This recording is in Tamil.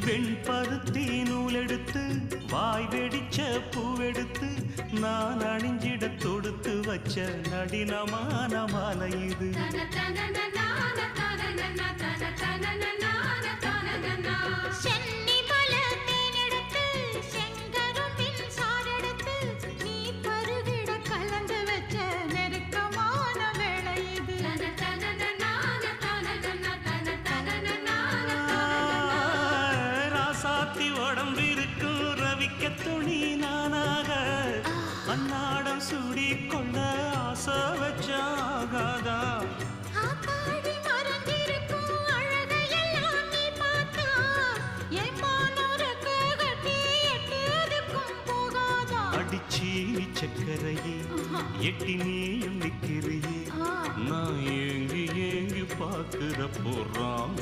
வெண்பருத்தி நூலெடுத்து வாய் வெடிச்ச பூவெடுத்து நான் அணிஞ்சிட தொடுத்து வச்ச நடினமான மாலை இது. உடம்பிருக்கும் ரவிக்க துணி நானாக அன்னாடம் சூடி கொண்ட ஆசை வச்சாகாதா. அடிச்சி சக்கரையே எட்டி நீயும் நிக்கிறியே நான் ஏங்கி ஏங்கி பார்க்கிற போறான்.